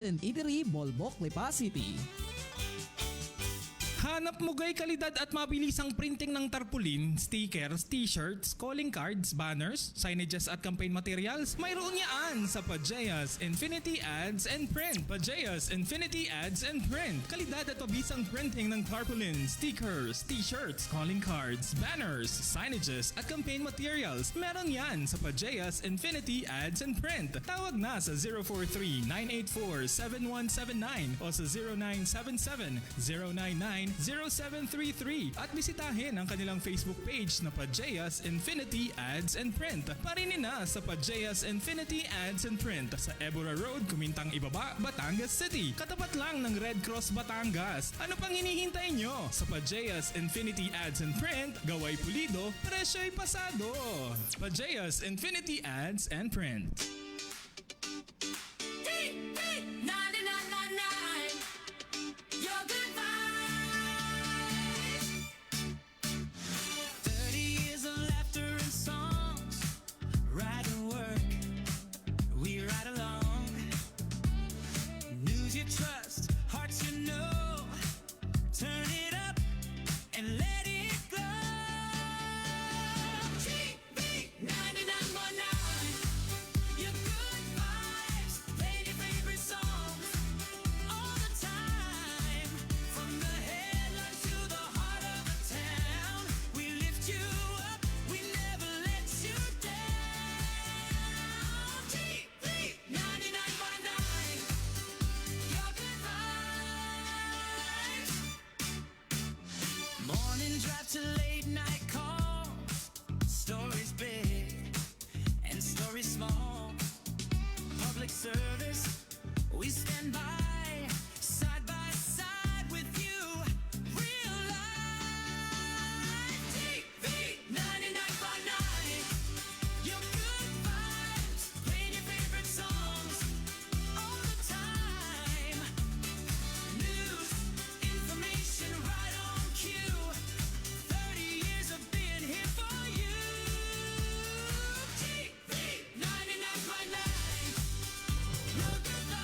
in Eatery, Bolbok, Lipa City. Hanap mo gay kalidad at mabilisang printing ng tarpaulin, stickers, t-shirts, calling cards, banners, signages at campaign materials? Mayroon yan sa Pajeas Infinity Ads and Print. Pajeas Infinity Ads and Print. Kalidad at mabisang printing ng tarpaulin, stickers, t-shirts, calling cards, banners, signages at campaign materials. Meron yan sa Pajeas Infinity Ads and Print. Tawag na sa 043-984-7179 o sa 0977-099-0733 at bisitahin ang kanilang Facebook page na Pajeas Infinity Ads and Print. Parinin na sa Pajeas Infinity Ads and Print sa Ebora Road, Kumintang Ibaba, Batangas City. Katapat lang ng Red Cross Batangas. Ano pang hinihintay nyo? Sa Pajeas Infinity Ads and Print, gaway pulido, presyo'y pasado. Pajeas Infinity Ads and Print. Trust, hearts you know, turn it up and let it go. TV 99.9, your good vibes, play your favorite songs all the time. From the headlines to the heart of the town, we lift you up, we never let you down. TV 99.9. Morning drive to late night calls, stories big and stories small. Public service, we stand by, side by side with you. Real life. TV 99.9, your good vibes, playing your favorite songs all the time. News, information right on cue. 30 years of being here for you. TV 99.9, your good vibes.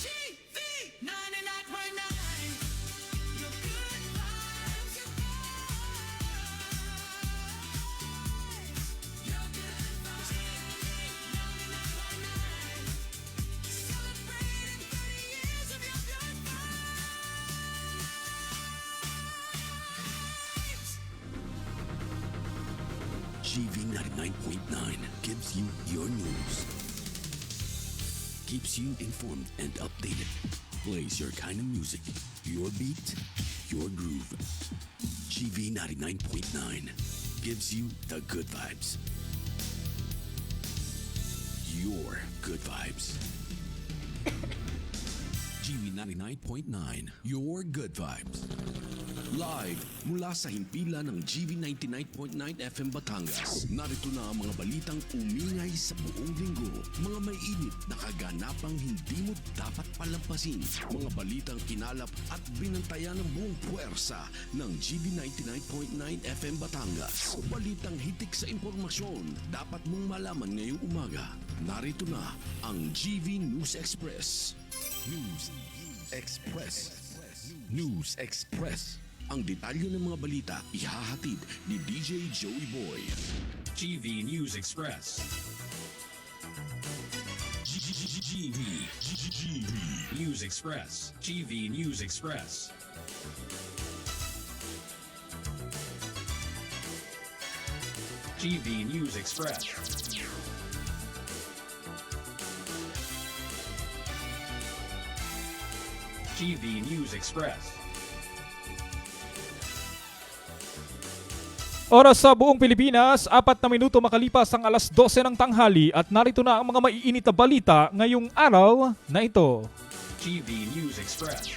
TV 99.9, your good vibes. Your good vibes. TV 99.9, celebrating 30 years of your good vibes. GV 99.9 gives you your news, keeps you informed and updated, plays your kind of music, your beat, your groove. GV 99.9 gives you the good vibes. Your good vibes. GV 99.9, your good vibes. Live mula sa himpilan ng GV 99.9 FM Batangas. Narito na ang mga balitang umingay sa buong linggo. Mga may init na kaganapang hindi mo dapat palampasin. Mga balitang kinalap at binantayan ng buong puwersa ng GV 99.9 FM Batangas. Balitang hitik sa impormasyon dapat mong malaman ngayong umaga. Narito na ang GV News Express. News Express. News Express. Ang detalye ng mga balita ihahatid ni DJ Joey Boy. GV News Express. GV News Express. GV News Express. GV News Express. GV News Express. Oras sa buong Pilipinas, 4 na minuto makalipas ang alas 12 ng tanghali at narito na ang mga maiinit na balita ngayong araw na ito. GV News Express.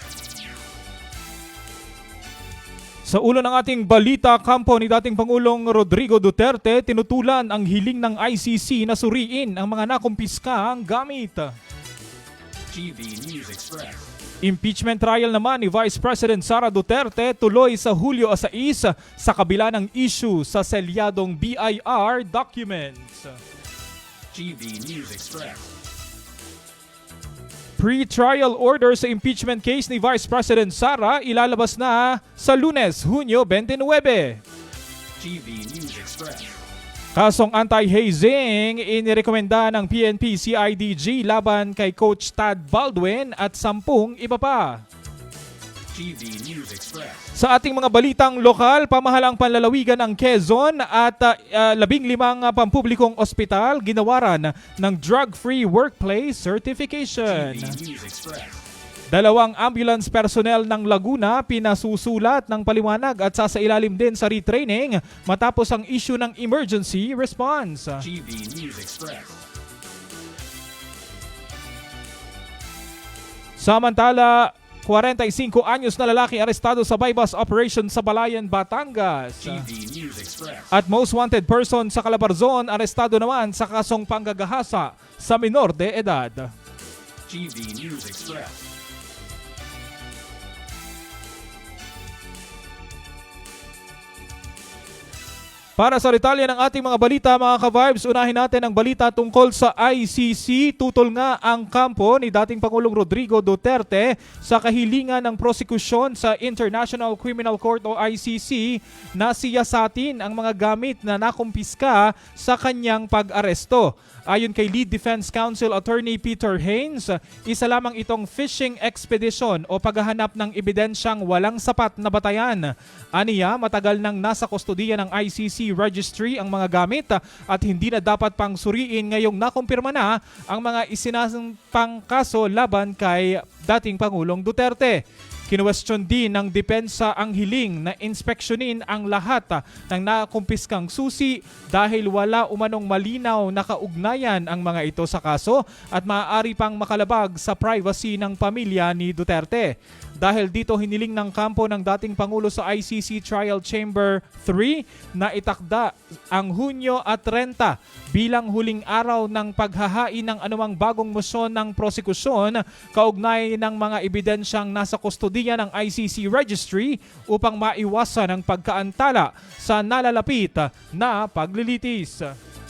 Sa ulo ng ating balita, kampo ni dating Pangulong Rodrigo Duterte tinutulan ang hiling ng ICC na suriin ang mga nakumpiskang gamit. TV News Express. Impeachment trial naman ni Vice President Sara Duterte tuloy sa Hulyo 6 sa kabila ng issue sa selyadong BIR documents. TV News Express. Pre-trial order sa impeachment case ni Vice President Sara ilalabas na sa Lunes, Hunyo 29. TV News Express. Kasong anti-hazing inirekomenda ng PNP CIDG laban kay Coach Tad Baldwin at 10 iba pa. TV News Express. Sa ating mga balitang lokal, pamahalang panlalawigan ng Quezon at 15 pampublikong ospital ginawaran ng drug-free workplace certification. TV News Express. 2 ambulance personnel ng Laguna pinasusulat ng paliwanag at sasailalim din sa retraining matapos ang issue ng emergency response. TV News Express. Samantala, 45 anyos na lalaki arestado sa bypass operation sa Balayan, Batangas. TV News Express. At most wanted person sa Calabarzon arestado naman sa kasong panggagahasa sa minor de edad. TV News Express. Para sa detalye ng ating mga balita, mga ka-vibes, unahin natin ang balita tungkol sa ICC. Tutol nga ang kampo ni dating Pangulong Rodrigo Duterte sa kahilingan ng prosekusyon sa International Criminal Court o ICC na siyasatin ang mga gamit na nakumpiska sa kanyang pag-aresto. Ayon kay Lead Defense Counsel Attorney Peter Haynes, isa lamang itong fishing expedition o paghahanap ng ebidensyang walang sapat na batayan. Aniya, matagal nang nasa kustodiya ng ICC registry ang mga gamit at hindi na dapat pang suriin ngayong nakumpirma na ang mga isinasampang kaso laban kay dating Pangulong Duterte. Kinuwestiyon din ng depensa ang hiling na inspeksyonin ang lahat ng nakumpiskang susi dahil wala umanong malinaw na kaugnayan ang mga ito sa kaso at maaari pang makalabag sa privacy ng pamilya ni Duterte. Dahil dito hiniling ng kampo ng dating Pangulo sa ICC Trial Chamber 3 na itakda ang Hunyo at 30 bilang huling araw ng paghahain ng anumang bagong motion ng prosekusyon kaugnay ng mga ebidensyang nasa kustodiya ng ICC Registry upang maiwasan ang pagkaantala sa nalalapit na paglilitis.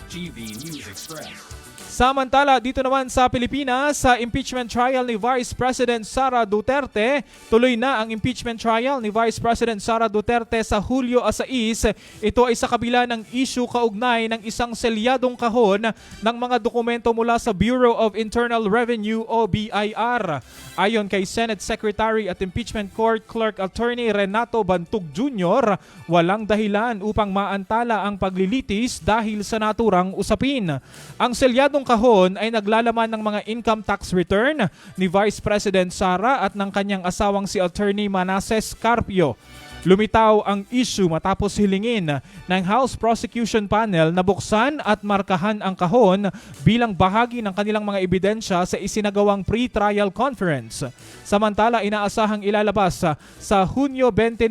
TV News Express. Samantala, dito naman sa Pilipinas, sa impeachment trial ni Vice President Sara Duterte, tuloy na ang impeachment trial ni Vice President Sara Duterte sa Hulyo 6. Ito ay sa kabila ng issue kaugnay ng isang selyadong kahon ng mga dokumento mula sa Bureau of Internal Revenue o BIR. Ayon kay Senate Secretary at Impeachment Court Clerk Attorney Renato Bantug Jr., walang dahilan upang maantala ang paglilitis dahil sa naturang usapin. Ang selyadong kahon ay naglalaman ng mga income tax return ni Vice President Sara at ng kanyang asawang si Attorney Manasseh Carpio. Lumitaw ang issue matapos hilingin ng House Prosecution Panel na buksan at markahan ang kahon bilang bahagi ng kanilang mga ebidensya sa isinagawang pre-trial conference. Samantala, inaasahang ilalabas sa Hunyo 29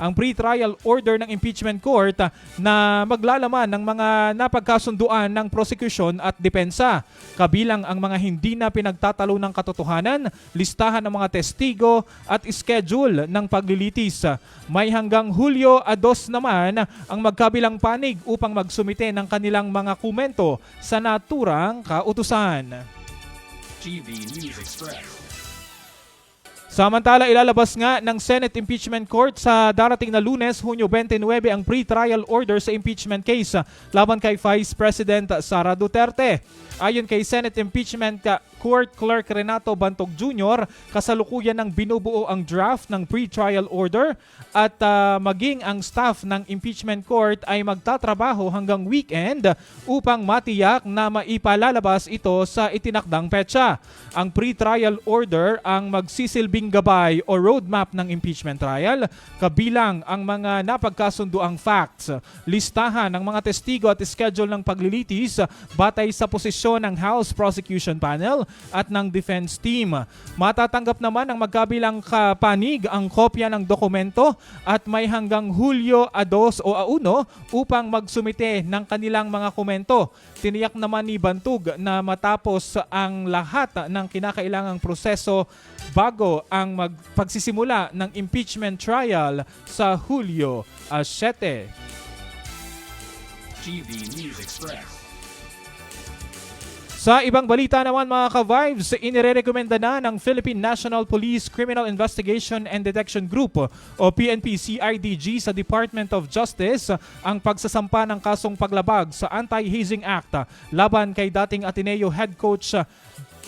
ang pre-trial order ng impeachment court na maglalaman ng mga napagkasunduan ng prosecution at depensa. Kabilang ang mga hindi na pinagtatalo ng katotohanan, listahan ng mga testigo at schedule ng paglilitis. May hanggang Hulyo 2 naman ang magkabilang panig upang magsumite ng kanilang mga komento sa naturang kautusan. TV News Express. Samantala, ilalabas nga ng Senate Impeachment Court sa darating na Lunes, Hunyo 29, ang pre-trial order sa impeachment case laban kay Vice President Sara Duterte. Ayon kay Senate Impeachment Court Clerk Renato Bantog Jr., kasalukuyan ng binubuo ang draft ng pre-trial order at maging ang staff ng impeachment court ay magtatrabaho hanggang weekend upang matiyak na maipalalabas ito sa itinakdang petsa. Ang pre-trial order ang magsisilbing magiging gabay o roadmap ng impeachment trial, kabilang ang mga napagkasunduang facts, listahan ng mga testigo at schedule ng paglilitis batay sa posisyon ng House Prosecution Panel at ng defense team. Matatanggap naman ng magkabilang kapanig ang kopya ng dokumento at may hanggang Hulyo 2 o 1 upang magsumite ng kanilang mga komento. Tiniyak naman ni Bantug na matapos ang lahat ng kinakailangang proseso bago ang pagsisimula ng impeachment trial sa Hulyo 7. GV News Express. Sa ibang balita naman mga ka-Vibes, inirekomenda na ng Philippine National Police Criminal Investigation and Detection Group o PNP-CIDG sa Department of Justice ang pagsasampa ng kasong paglabag sa Anti-Hazing Act laban kay dating Ateneo head coach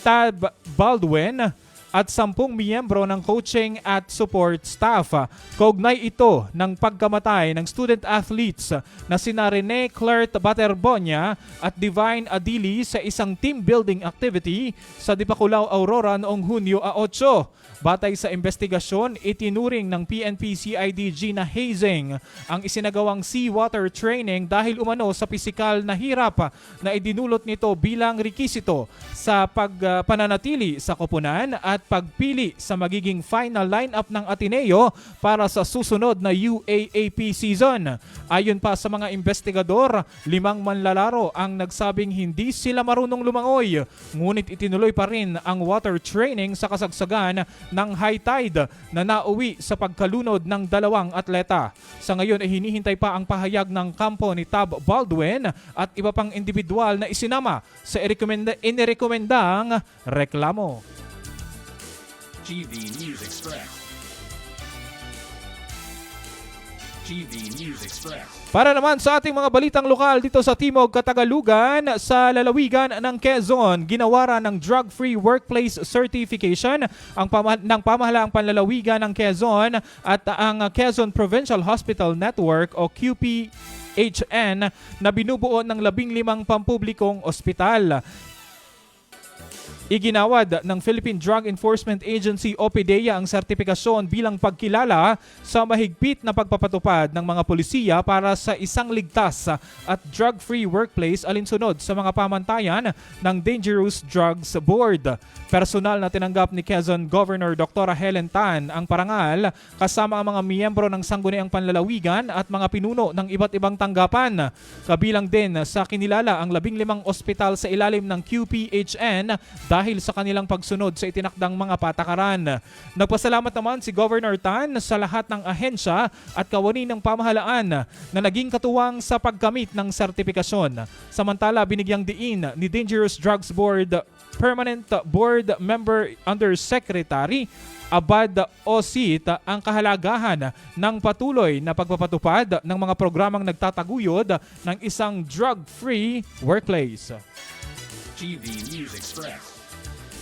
Tab Baldwin at 10 miyembro ng coaching at support staff. Kaugnay ito ng pagkamatay ng student athletes na sina Rene Clert Baterbonia at Divine Adili sa isang team building activity sa Dipakulaw, Aurora noong Hunyo 8. Batay sa investigasyon, itinuring ng PNP-CIDG na hazing ang isinagawang seawater training dahil umano sa pisikal na hirap na idinulot nito bilang rekisito sa pagpananatili sa koponan at pagpili sa magiging final lineup ng Ateneo para sa susunod na UAAP season. Ayon pa sa mga investigador, 5 manlalaro ang nagsabing hindi sila marunong lumangoy, ngunit itinuloy pa rin ang water training sa kasagsagan ng high tide na nauwi sa pagkalunod ng 2 atleta. Sa ngayon ay hinihintay pa ang pahayag ng kampo ni Tab Baldwin at iba pang individual na isinama sa inirekomendang reklamo. GV News Express. GV News Express. Para naman sa ating mga balitang lokal dito sa Timog Katagalugan, sa lalawigan ng Quezon, ginawaran ng Drug-Free Workplace Certification ng pamahalaang panlalawigan ng Quezon at ang Quezon Provincial Hospital Network o QPHN na binubuo ng 15 pampublikong ospital. Iginawad ng Philippine Drug Enforcement Agency o PDEA ang sertipikasyon bilang pagkilala sa mahigpit na pagpapatupad ng mga polisiya para sa isang ligtas at drug-free workplace alinsunod sa mga pamantayan ng Dangerous Drugs Board. Personal na tinanggap ni Quezon Governor Dr. Helen Tan ang parangal kasama ang mga miyembro ng sangguniang panlalawigan at mga pinuno ng iba't ibang tanggapan. Kabilang din sa kinilala ang 15 ospital sa ilalim ng QPHN dahil sa kanilang pagsunod sa itinakdang mga patakaran. Nagpasalamat naman si Governor Tan sa lahat ng ahensya at kawani ng pamahalaan na naging katuwang sa pagkamit ng sertipikasyon. Samantala, binigyang diin ni Dangerous Drugs Board Permanent Board Member Undersecretary Abad Osit ang kahalagahan ng patuloy na pagpapatupad ng mga programang nagtataguyod ng isang drug-free workplace. GV News Express.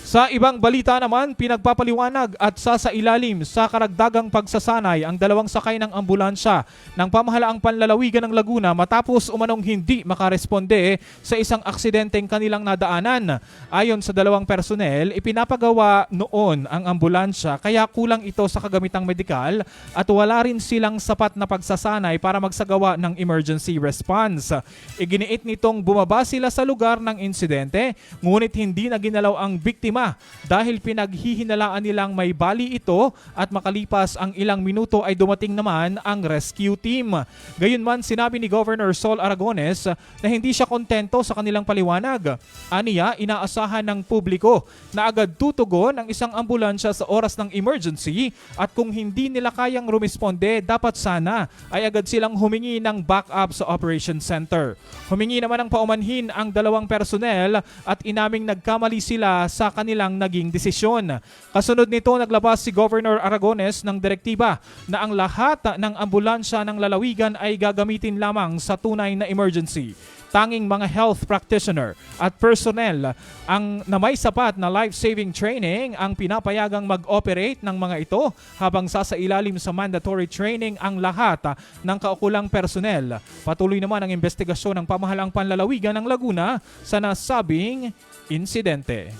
Sa ibang balita naman, pinagpapaliwanag at sasailalim sa karagdagang pagsasanay ang 2 sakay ng ambulansya ng pamahalaang panlalawigan ng Laguna matapos umanong hindi makaresponde sa isang aksidenteng kanilang nadaanan. Ayon sa 2 personnel, ipinapagawa noon ang ambulansya kaya kulang ito sa kagamitang medikal at wala rin silang sapat na pagsasanay para magsagawa ng emergency response. Iginiit nitong bumaba sila sa lugar ng insidente, ngunit hindi na ginalaw ang biktima dahil pinaghihinalaan nilang may bali ito at makalipas ang ilang minuto ay dumating naman ang rescue team. Gayunman, sinabi ni Governor Sol Aragones na hindi siya kontento sa kanilang paliwanag. Aniya, inaasahan ng publiko na agad tutugon ang isang ambulansya sa oras ng emergency at kung hindi nila kayang rumisponde, dapat sana ay agad silang humingi ng backup sa Operation Center. Humingi naman ng paumanhin ang 2 personnel at inaming nagkamali sila sa kanilang naging desisyon. Kasunod nito, naglabas si Governor Aragones ng direktiba na ang lahat ng ambulansya ng lalawigan ay gagamitin lamang sa tunay na emergency. Tanging mga health practitioner at personnel ang na may sapat na life-saving training ang pinapayagang mag-operate ng mga ito habang sasailalim sa mandatory training ang lahat ng kaukulang personnel. Patuloy naman ang investigasyon ng pamahalaang panlalawigan ng Laguna sa nasabing insidente.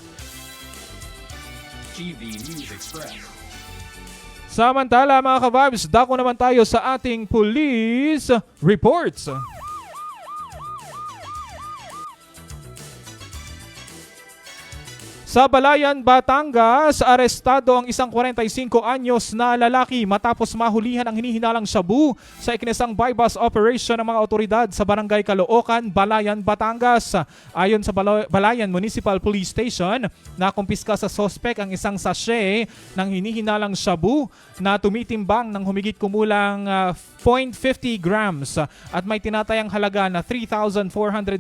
GV News Express. Samantala mga ka-vibes, dako naman tayo sa ating police reports. Sa Balayan, Batangas, arestado ang isang 45 anyos na lalaki matapos mahulihan ang hinihinalang shabu sa ikinisang bypass operation ng mga otoridad sa Barangay Caloocan, Balayan, Batangas. Ayon sa Balayan Municipal Police Station, nakumpiska sa sospek ang isang sachet ng hinihinalang shabu na tumitimbang ng humigit kumulang 0.50 grams at may tinatayang halaga na 3,400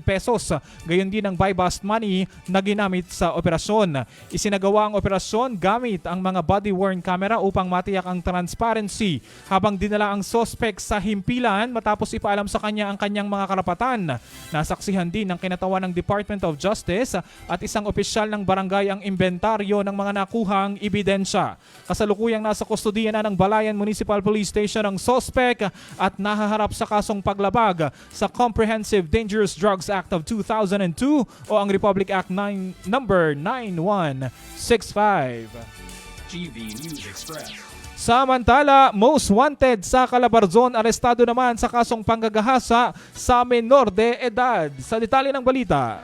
pesos. Gayon din ang buy-bust money na ginamit sa operasyon. Isinagawa ang operasyon gamit ang mga body-worn camera upang matiyak ang transparency habang dinala ang suspect sa himpilan matapos ipaalam sa kanya ang kanyang mga karapatan. Nasaksihan din ng kinatawan ng Department of Justice at isang opisyal ng barangay ang inventaryo ng mga nakuhang ebidensya. Kasalukuyang nasa kustodiya na ng Balayan Municipal Police Station ang suspect at nahaharap sa kasong paglabag sa Comprehensive Dangerous Drugs Act of 2002 o ang Republic Act number 9165. GV News Express. Samantala, most wanted sa Calabarzon, arestado naman sa kasong panggagahasa sa menor de edad. Sa detalye ng balita,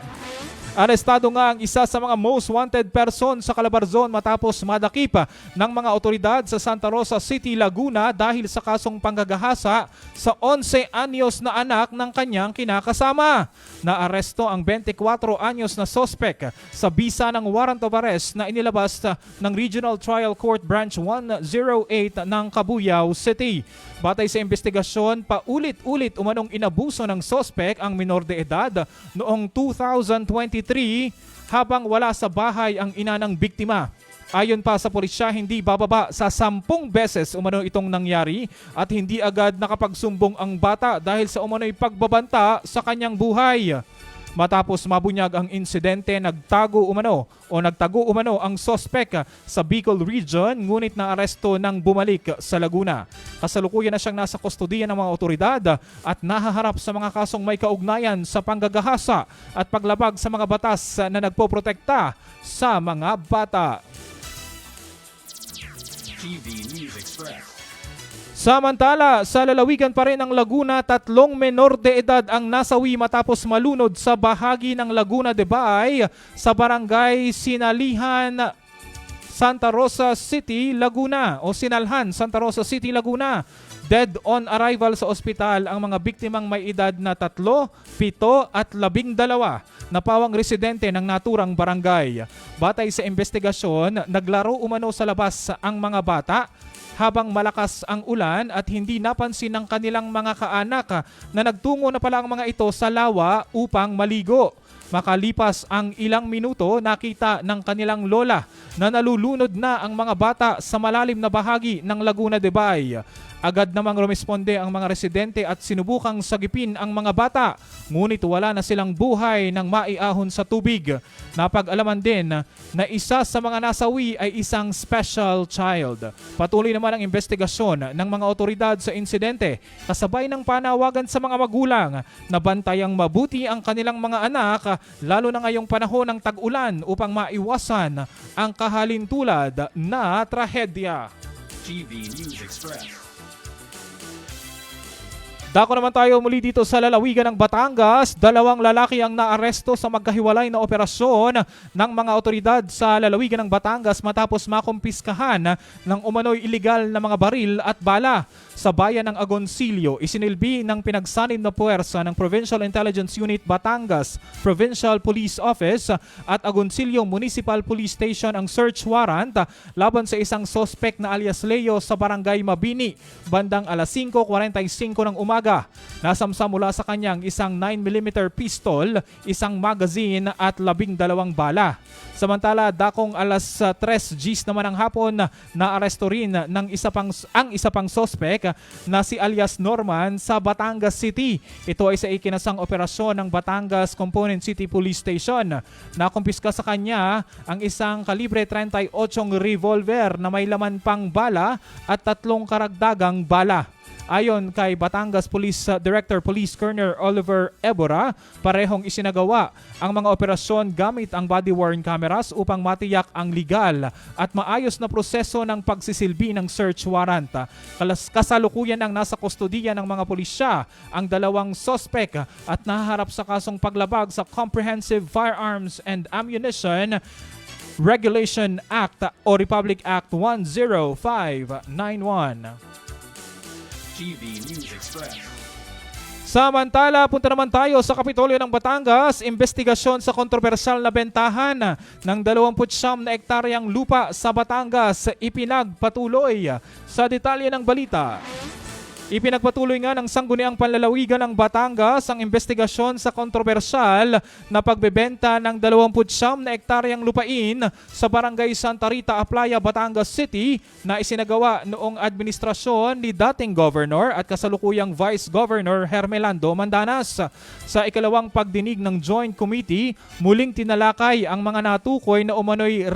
arestado nga ang isa sa mga most wanted person sa Calabarzon matapos madakip ng mga otoridad sa Santa Rosa City, Laguna dahil sa kasong panggagahasa sa 11 anyos na anak ng kanyang kinakasama. Naaresto ang 24 anyos na suspect sa bisa ng warrant of arrest na inilabas ng Regional Trial Court Branch 108 ng Cabuyao City. Batay sa investigasyon, paulit-ulit umanong inabuso ng suspect ang minor de edad noong 2023 habang wala sa bahay ang ina ng biktima. Ayon pa sa pulisya, hindi bababa sa 10 beses umano itong nangyari at hindi agad nakapagsumbong ang bata dahil sa umano'y pagbabanta sa kanyang buhay. Matapos mabunyag ang insidente, nagtago umano ang sospek sa Bicol Region ngunit naaresto nang bumalik sa Laguna. Kasalukuyan na siyang nasa kustodiya ng mga otoridad at nahaharap sa mga kasong may kaugnayan sa panggagahasa at paglabag sa mga batas na nagpoprotekta sa mga bata. GV News Express. Samantala, sa lalawigan pa rin ng Laguna, 3 menor de edad ang nasawi matapos malunod sa bahagi ng Laguna de Bay sa barangay Sinalihan, Santa Rosa City, Laguna o Sinalhan, Santa Rosa City, Laguna. Dead on arrival sa ospital ang mga biktimang may edad na 3, 7 at 12 na pawang residente ng naturang barangay. Batay sa investigasyon, naglaro umano sa labas ang mga bata habang malakas ang ulan at hindi napansin ng kanilang mga kaanak na nagtungo na pala ang mga ito sa lawa upang maligo. Makalipas ang ilang minuto, nakita ng kanilang lola na nalulunod na ang mga bata sa malalim na bahagi ng Laguna de Bay. Agad namang rumesponde ang mga residente at sinubukang sagipin ang mga bata, ngunit wala na silang buhay nang maiahon sa tubig. Napag-alaman din na isa sa mga nasawi ay isang special child. Patuloy naman ang investigasyon ng mga otoridad sa insidente, kasabay ng panawagan sa mga magulang na bantayang mabuti ang kanilang mga anak, lalo na ngayong panahon ng tag-ulan upang maiwasan ang kahalintulad na trahedya. GV News Express. Dako naman tayo muli dito sa lalawigan ng Batangas. 2 lalaki ang naaresto sa magkahiwalay na operasyon ng mga otoridad sa lalawigan ng Batangas matapos makumpiskahan ng umano'y iligal na mga baril at bala. Sa bayan ng Agoncillo, isinilbi ng pinagsanib na puwersa ng Provincial Intelligence Unit Batangas, Provincial Police Office at Agoncillo Municipal Police Station ang search warrant laban sa isang suspect na alias Leo sa Barangay Mabini, bandang alas 5:45 ng umaga. Nasamsam mula sa kanyang isang 9mm pistol, isang magazine at 12 bala. Samantala, dakong alas 3 Gs naman ng hapon, naaresto rin ng ang isa pang sospek na si alias Norman sa Batangas City. Ito ay sa ikinasang operasyon ng Batangas Component City Police Station. Nakumpiska sa kanya ang isang kalibre 38 revolver na may laman pang bala at 3 karagdagang bala. Ayon kay Batangas Police Director Police Colonel Oliver Ebora, parehong isinagawa ang mga operasyon gamit ang body-worn cameras upang matiyak ang legal at maayos na proseso ng pagsisilbi ng search warrant. Kasalukuyan ang nasa kustodiya ng mga pulisya ang dalawang sospek at nahaharap sa kasong paglabag sa Comprehensive Firearms and Ammunition Regulation Act o Republic Act 10591. GV News Express. Samantala, punta naman tayo sa Kapitolyo ng Batangas. Investigasyon sa kontrobersyal na bentahan ng 29 na ektaryang lupa sa Batangas ipinagpatuloy. Sa detalye ng balita, ipinagpatuloy nga ng Sangguniang Panlalawigan ng Batangas ang investigasyon sa kontrobersyal na pagbebenta ng 29 na ektaryang lupain sa Barangay Santa Rita, Aplaya, Batangas City na isinagawa noong administrasyon ni dating Governor at kasalukuyang Vice Governor Hermelando Mandanas. Sa ikalawang pagdinig ng Joint Committee, muling tinalakay ang mga natukoy na umano'y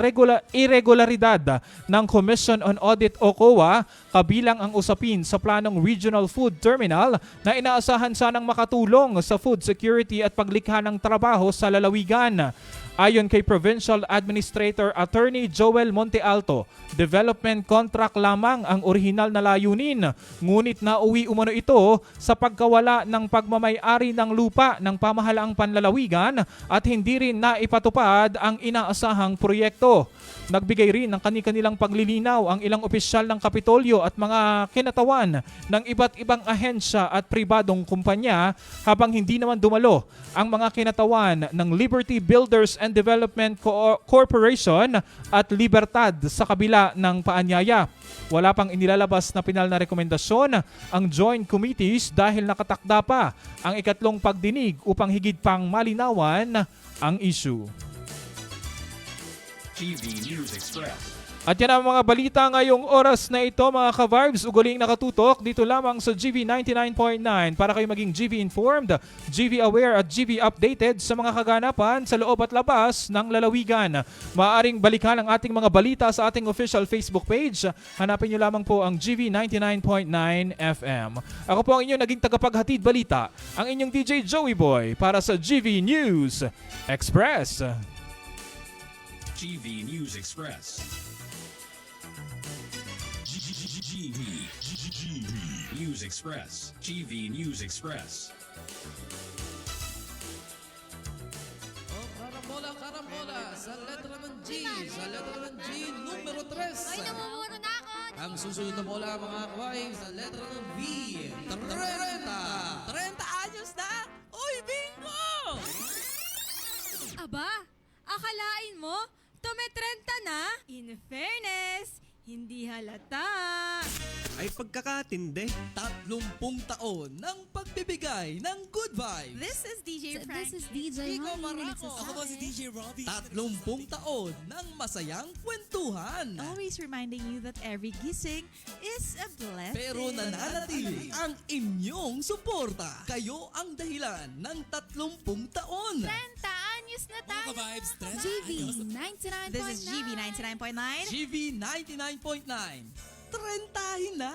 irregularidad ng Commission on Audit o COA, kabilang ang usapin sa planong Regional Food Terminal na inaasahan sanang makatulong sa food security at paglikha ng trabaho sa lalawigan. Ayon kay Provincial Administrator Attorney Joel Montealto, development contract lamang ang orihinal na layunin, ngunit nauwi umano ito sa pagkawala ng pagmamay-ari ng lupa ng pamahalaang panlalawigan at hindi rin naipatupad ang inaasahang proyekto. Nagbigay rin ng kani-kanilang paglilinaw ang ilang opisyal ng Kapitolyo at mga kinatawan ng iba't ibang ahensya at pribadong kumpanya, habang hindi naman dumalo ang mga kinatawan ng Liberty Builders and Development Corporation at Libertad sa kabila ng paanyaya. Wala pang inilalabas na pinal na rekomendasyon ang Joint Committees dahil nakatakda pa ang ikatlong pagdinig upang higit pang malinawan ang issue. GV News Express. At yan ang mga balita ngayong oras na ito, mga ka-vibes. Uguling nakatutok dito lamang sa GV 99.9 para kayo maging GV informed, GV aware at GV updated sa mga kaganapan sa loob at labas ng lalawigan. Maaaring balikan ang ating mga balita sa ating official Facebook page. Hanapin nyo lamang po ang GV 99.9 FM. Ako po ang inyong naging tagapaghatid balita, ang inyong DJ Joey Boy para sa GV News Express. GV News Express. GV News Express. GV News Express. Karambola, sa letra ng G, numero 3. Ay, namumuro na ako! Ang susunod na bola, mga kaway, sa letra ng V, 30. 30 anyos na? Uy, bingo! Aba, akalain mo, tumetrenta na? In fairness, hindi halata. Ay pagkakatindi, 30 taon ng pagbibigay ng good vibes. This is DJ Frank. This is DJ Ikaw, Honey na Marako. nagsasabi. Ako ba si DJ Robbie? 30 taon ng masayang kwentuhan. Always reminding you that every gising is a blessing. Pero nananatili ang inyong suporta. Kayo ang dahilan ng 30 taon. 30 anyos na tayo. GV 99.9. This is GV 99.9. GV 99.9. 30 na!